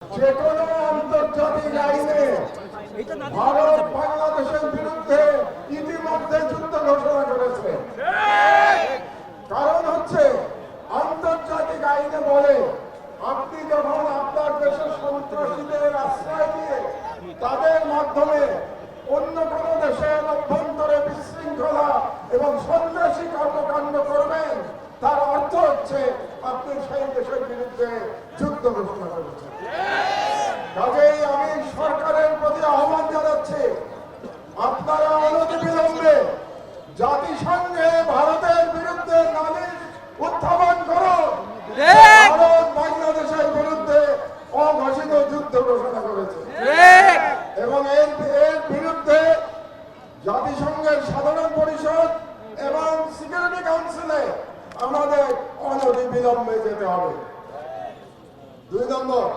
যেকোনো আন্তর্জাতিক আইনে ভারত বাংলাদেশের বিরুদ্ধে ইতিমধ্যে যুদ্ধ ঘোষণা করেছে। কারণ হচ্ছে আন্তর্জাতিক আইনে বলে আপনি যখন আপনার দেশের সন্ত্রাসীদের আশ্রয় দিয়ে তাদের মাধ্যমে অন্য কোন দেশের অভ্যন্তরে বিশৃঙ্খলা এবং সন্ত্রাসী কর্মকাণ্ড করবেন, তার অর্থ হচ্ছে আপনি সেই দেশের বিরুদ্ধে যুদ্ধ ঘোষণা করেছেন। কাজেই আমি সরকারের প্রতি আহ্বান জানাচ্ছি, আপনারা অনতিবিলম্বে জাতিসংঘে ভারতের বিরুদ্ধে নালিশ উত্থাপন করুন। ভারত বাংলাদেশের বিরুদ্ধে অঘোষিত যুদ্ধ ঘোষণা করেছে এবং এর বিরুদ্ধে জাতিসংঘের সাধারণ পরিষদ এবং সিকিউরিটি কাউন্সিলে আমাদের অনতিবিলম্বে যেতে হবে। 2 নম্বর,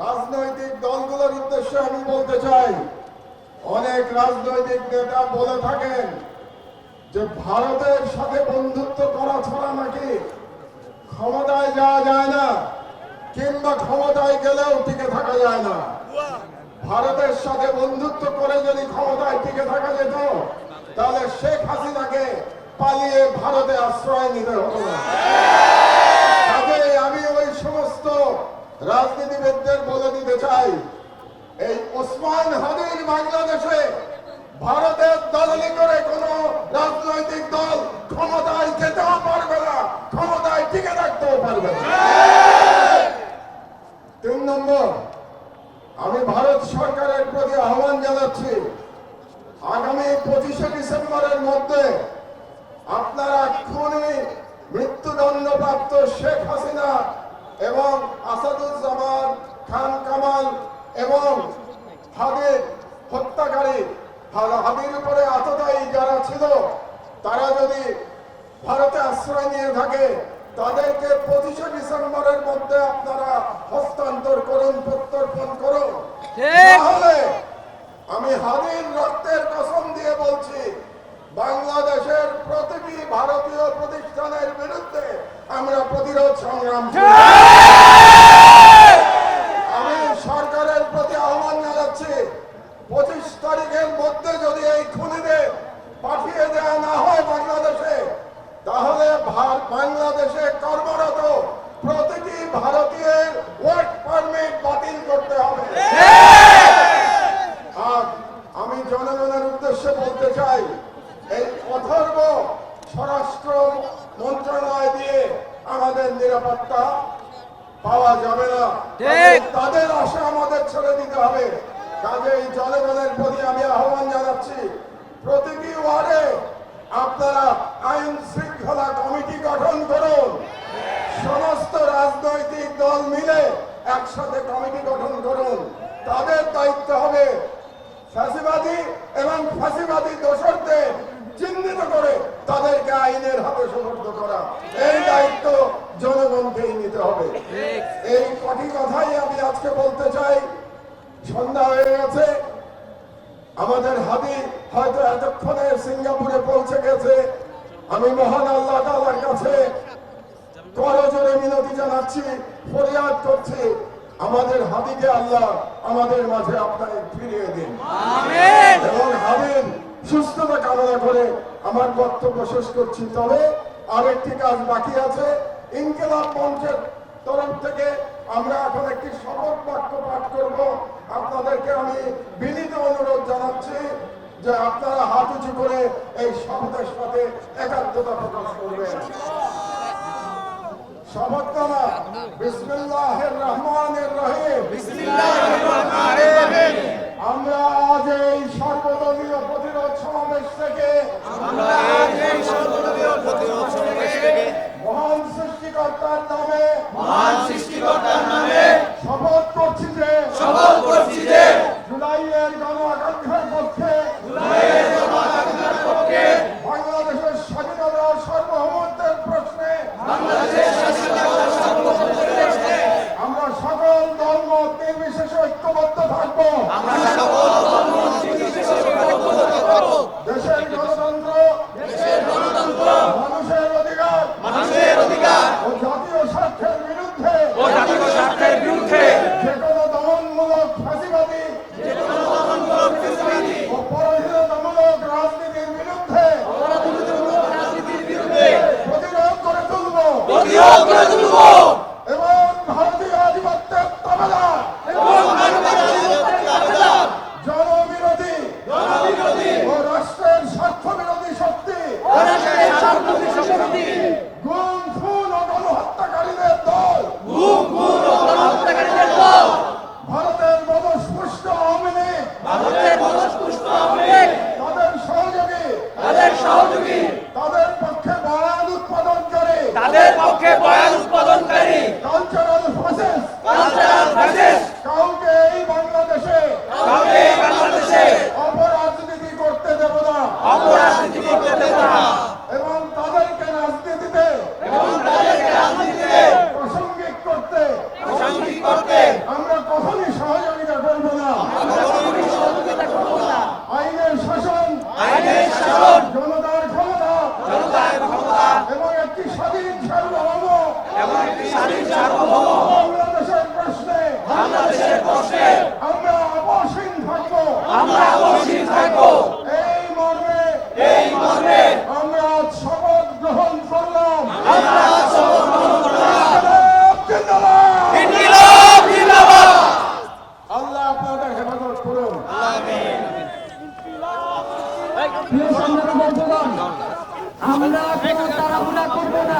রাজনৈতিক দলগুলোর উদ্দেশ্যে আমি বলতে চাই, অনেক রাজনৈতিক নেতা বলে থাকেন যে ভারতের সাথে বন্ধুত্ব করা ছাড়া নাকি ক্ষমতায় যাওয়া যায় না, কিংবা ক্ষমতায় গেলেও টিকে থাকা যায় না। ভারতের সাথে বন্ধুত্ব করে যদি ক্ষমতায় টিকে থাকা যেত, তাহলে শেখ হাসিনাকে পালিয়ে ভারতে আশ্রয় নিতে হতো না। আমি ওই সমস্ত রাজনীতিবিদদের বলে দিতে চাই, এই ওসমান হাদির বাংলাদেশে ভারতের দলালি করে কোন রাজনৈতিক দল ক্ষমতায় যেতেও পারবে না, ক্ষমতায় টিকে থাকতেও পারবে না। 3 নম্বর, আমি ভারত সরকারের প্রতি আহ্বান জানাচ্ছি, আগামী 25শে ডিসেম্বরের মধ্যে আপনারা খুনি মৃত্যুদণ্ডপ্রাপ্ত শেখ হাসিনা এবং আসাদুজ্জামান খান কামাল এবং হাদির হত্যাকারী হাদির উপরে আততায়ী যারা ছিল, তারা যদি ভারতে আশ্রয় নিয়ে থাকে, তাদেরকে 25শে ডিসেম্বরের মধ্যে আপনারা হস্তান্তর করুন, প্রত্যর্পণ করুন। তাহলে আমি হাদির রক্তের কসম দিয়ে বলছি, বাংলাদেশের প্রতিটি ভারতীয় প্রতিষ্ঠানের বিরুদ্ধে আমরা প্রতিরোধ সংগ্রাম করব। আমি সরকারের প্রতি আহ্বান জানাচ্ছি, 25 তারিখের মধ্যে যদি এই খুনিদের পাঠিয়ে দেওয়া না হয় বাংলাদেশে, তাহলে বাংলাদেশে কর্মরত প্রতিটি ভারতীয়ের ওয়ার্ক পারমিট বাতিল করতে হবে। আর আমি জনগণের উদ্দেশ্যে বলতে চাই, এই অথর্ব স্বরাষ্ট্র মন্ত্রণালয় দিয়ে আমাদের নিরাপত্তা পাওয়া যাবে না, তাদের আশা আমাদের ছেড়ে দিতে হবে। কাজেই জনগণের প্রতি আমি আহ্বান জানাচ্ছি, প্রতিটি ওয়ার্ডে আপনারা আইন শৃঙ্খলা কমিটি গঠন করুন। সমস্ত রাজনৈতিক দল মিলে একসাথে কমিটি গঠন করুন। তাদের দায়িত্ব হবে ফ্যাসিবাদী এবং ফাঁসিবাদী দোষরদের চিহ্নিত করে তাদেরকে আইনের হাতে সমর্থ করা। এই দায়িত্ব জনগণকেই নিতে হবে। এই কটি কথাই আমি আজকে বলতে চাই। সন্ধ্যা হয়ে গেছে, আমাদের হাদি হয়তো এতক্ষণে সিঙ্গাপুরে পৌঁছে গেছে। আমি মহান আল্লাহ তাআলার কাছে করজোড়ে মিনতি জানাচ্ছি, ফরিয়াদ করছি, আমাদের হাদিকে আল্লাহ আমাদের মাঝে আপনাকে ফিরিয়ে দিন এবং হাদির সুস্থতা কামনা করে আমার বক্তব্য শেষ করছি। তবে আরেকটি কাজ বাকি আছে। ইনকিলাব মঞ্চের তরফ থেকে আমরা এখন একটি শপথ বাক্য পাঠ করব। আপনাদেরকে আমি বিনীত অনুরোধ জানাচ্ছি যে আপনারা হাত উঁচু করে এই শপথের সাথে একাত্মতা প্রকাশ করবেন। শপথনামা। বিসমিল্লাহির রহমানির রহিম। আমরা আজ এই সর্বদলীয় প্রতিরোধ সমাবেশ থেকে মহান সৃষ্টিকর্তার নামে শপথ করছি যে জুলাইয়ের গণ আকাঙ্ক্ষার পক্ষে বাংলাদেশের স্বাধীনতা ও সার্বভৌমত্বের প্রশ্নে আমরা সকল দলমত নির্বিশেষে ঐক্যবদ্ধ থাকবো। দেশের গণতন্ত্র, মানুষের অধিকার ও জাতীয় স্বার্থের বিরুদ্ধে বাংলাদেশের প্রশ্নে আমরা অবসীন থাকবো। এই মর্মে আমরা শপথ গ্রহণ করলাম। আল্লাহ আপনাদের হেফাজত করুন। প্রিয় সংগ্রামী বন্ধুগণ, আমরা কোনো তাড়াহুড়া করব না।